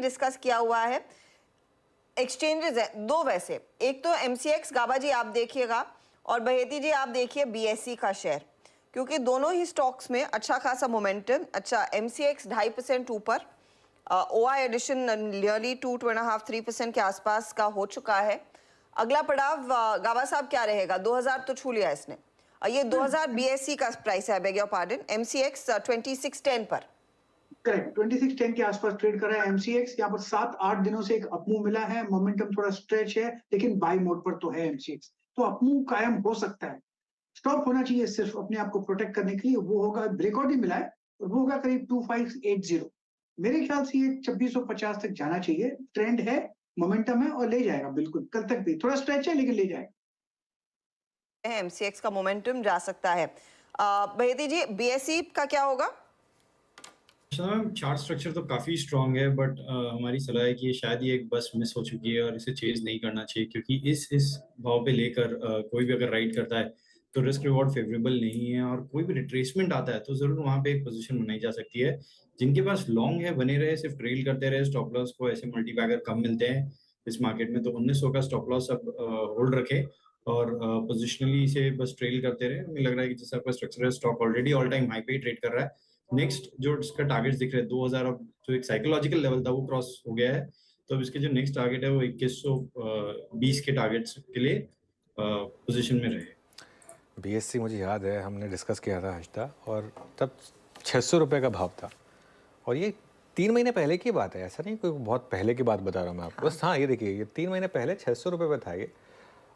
Discuss किया हुआ है। एक्सचेंजेस है दो वैसे, एक तो एमसीएक्स गाबा जी आप देखिएगा और बहेती जी आप देखिए बीएसई का शेयर, क्योंकि दोनों ही स्टॉक्स में अच्छा खासा मोमेंटम। अच्छा, एमसीएक्स 2.5% ऊपर, ओआई एडिशन नियरली 2.5-3% के आसपास का हो चुका है। अगला पड़ाव गाबा साहब क्या रहेगा? 2000 तो छू लिया इसने, ये 2000 बीएसई का प्राइस है, बेग योर पार्डन, एमसीएक्स 2610 पर। करेक्ट, 2610 के आसपास ट्रेड कर रहा है एमसीएक्स। यहाँ पर 7-8 दिनों से एक अपमूव मिला है, मोमेंटम थोड़ा स्ट्रेच है, लेकिन बाय मोड पर तो है एमसीएक्स, तो अपमूव कायम हो सकता है। स्टॉप होना चाहिए सिर्फ अपने आप को प्रोटेक्ट करने के लिए, वो होगा ब्रेकआउट ही मिला है और वो होगा करीब 2580। मेरे ख्याल से ये 2650 तक जाना चाहिए, ट्रेंड है, मोमेंटम है और ले जाएगा बिल्कुल, कल तक भी थोड़ा स्ट्रेच है लेकिन ले जाएगा। एमसीएक्स का मोमेंटम जा सकता है। बहेती जी, बीएसई का क्या होगा? चार्ट स्ट्रक्चर तो काफी स्ट्रांग है, बट हमारी सलाह है कि शायद ये एक बस मिस हो चुकी है और इसे चेज नहीं करना चाहिए, क्योंकि इस भाव पे लेकर कोई भी अगर राइड करता है तो रिस्क रिवॉर्ड फेवरेबल नहीं है, और कोई भी रिट्रेसमेंट आता है तो जरूर वहां पे एक पोजीशन बनाई जा सकती है। जिनके पास लॉन्ग है बने रहे, सिर्फ ट्रेल करते रहे स्टॉप लॉस को, ऐसे मल्टीबैगर कम मिलते हैं इस मार्केट में, तो 1900 का स्टॉप लॉस अब होल्ड रखे और पोजिशनली इसे बस ट्रेल करते रहे। मुझे लग रहा है कि जैसा आपका स्ट्रक्चर है, stock already all time high पे ट्रेड कर रहा है। नेक्स्ट जो इसका टारगेट्स दिख रहे हैं 2000, अब जो एक साइकोलॉजिकल लेवल था वो क्रॉस हो गया है, तो अब इसके जो नेक्स्ट टारगेट है वो 2120 के टारगेट्स के लिए पोजीशन में रहे। बीएससी मुझे याद है हमने डिस्कस किया था हफ्ता, और तब 600 रुपये का भाव था, और ये 3 महीने पहले की बात है, ऐसा नहीं कोई बहुत पहले की बात बता रहा हूँ मैं आपको। बस हाँ, ये देखिए, ये 3 महीने पहले 600 रुपये पे था ये।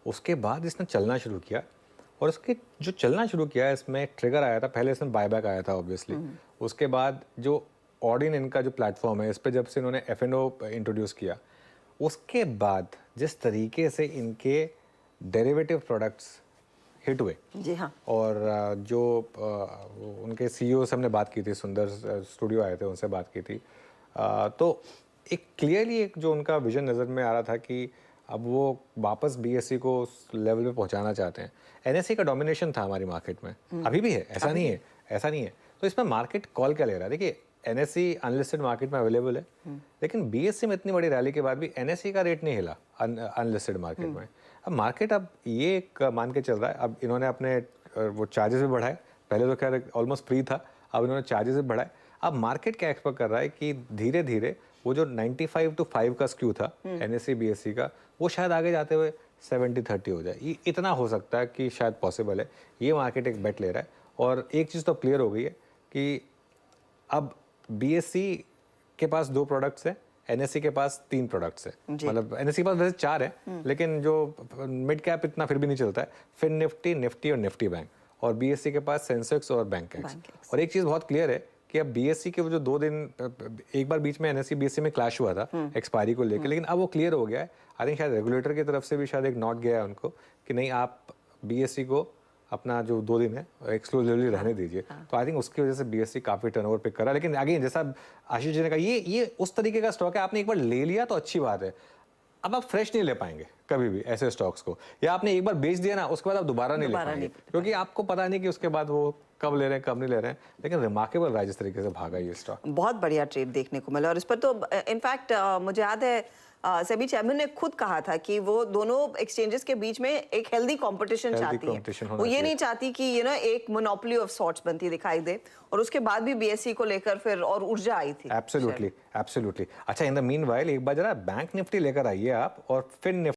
उसके बाद इसने चलना शुरू किया, और उसके जो चलना शुरू किया इसमें ट्रिगर आया था, पहले इसमें बायबैक आया था ऑब्वियसली। उसके बाद जो ऑडिन इनका जो प्लेटफॉर्म है, इस पे जब से इन्होंने एफ&ओ इंट्रोड्यूस किया, उसके बाद जिस तरीके से इनके डेरिवेटिव प्रोडक्ट्स हिट हुए जी हाँ, और जो उनके सीईओ से हमने बात की थी, सुंदर स्टूडियो आए थे, उनसे बात की थी, तो एक क्लियरली एक जो उनका विजन नज़र में आ रहा था कि अब वो वापस बीएससी को उस लेवल पे पहुंचाना चाहते हैं। एनएससी का डोमिनेशन था हमारी मार्केट में, अभी भी है, ऐसा नहीं है। तो इसमें मार्केट कॉल क्या ले रहा है? देखिए, एनएससी अनलिस्टेड मार्केट में अवेलेबल है, लेकिन बीएससी में इतनी बड़ी रैली के बाद भी एनएससी का रेट नहीं हिला अनलिस्टेड मार्केट में। अब मार्केट अब ये एक मान के चल रहा है, अब इन्होंने अपने वो चार्जेस भी बढ़ाए, पहले तो खैर ऑलमोस्ट फ्री था, अब इन्होंने चार्जेस भी बढ़ाए। अब मार्केट क्या एक्सपेक्ट कर रहा है कि धीरे धीरे वो जो 95-5 का स्क्यू था एनएससी बीएससी का, वो शायद आगे जाते हुए 70-30 हो जाए। ये इतना हो सकता है कि शायद पॉसिबल है, ये मार्केट एक बेट ले रहा है। और एक चीज़ तो क्लियर हो गई है कि अब बीएससी के पास 2 प्रोडक्ट्स हैं, एनएससी के पास 3 प्रोडक्ट्स हैं। मतलब एनएससी के पास वैसे 4 हैं, लेकिन जो मिड कैप इतना फिर भी नहीं चलता है, फिर निफ्टी और निफ्टी बैंक, और बीएससी के पास सेंसेक्स और बैंकेक्स। और एक चीज़ बहुत क्लियर है कि अब बीएससी के वो जो 2 दिन एक बार बीच में एनएससी बीएससी में क्लैश हुआ था एक्सपायरी को लेकर, लेकिन अब वो क्लियर हो गया है। आई थिंक शायद रेगुलेटर की तरफ से भी शायद एक नोट गया है उनको कि नहीं, आप बीएससी को अपना जो 2 दिन है एक्सक्लूसिवली रहने दीजिए। तो आई थिंक उसकी वजह से बीएससी काफ़ी टर्नओवर पिक कर रहा है। लेकिन अगेन, जैसा आशीष जी ने कहा, ये उस तरीके का स्टॉक है, आपने एक बार ले लिया तो अच्छी बात है, अब आप फ्रेश नहीं ले पाएंगे कभी भी ऐसे स्टॉक्स को, या आपने एक बार बेच दिया ना, उसके बाद आप दोबारा नहीं ले पाएंगे, क्योंकि आपको पता नहीं कि उसके बाद वो कब ले रहे हैं कब नहीं ले रहे हैं। लेकिन रिमार्केबल रहा जिस तरीके से भागा ये स्टॉक, बहुत बढ़िया ट्रेड देखने को मिला। और इस पर तो इनफैक्ट मुझे याद है सेबी चेयरमैन ने खुद कहा था कि वो दोनों एक्सचेंजेस के बीच में एक हेल्दी कंपटीशन चाहती है, वो ये नहीं चाहती कि एक मोनोपोली ऑफ सॉर्ट्स बनती दिखाई दे। और उसके बाद भी बीएससी को लेकर फिर और ऊर्जा आई थी। एब्सोल्युटली। अच्छा, इन द मीनवाइल एक बार जरा बैंक निफ्टी लेकर आइए आप, और फिर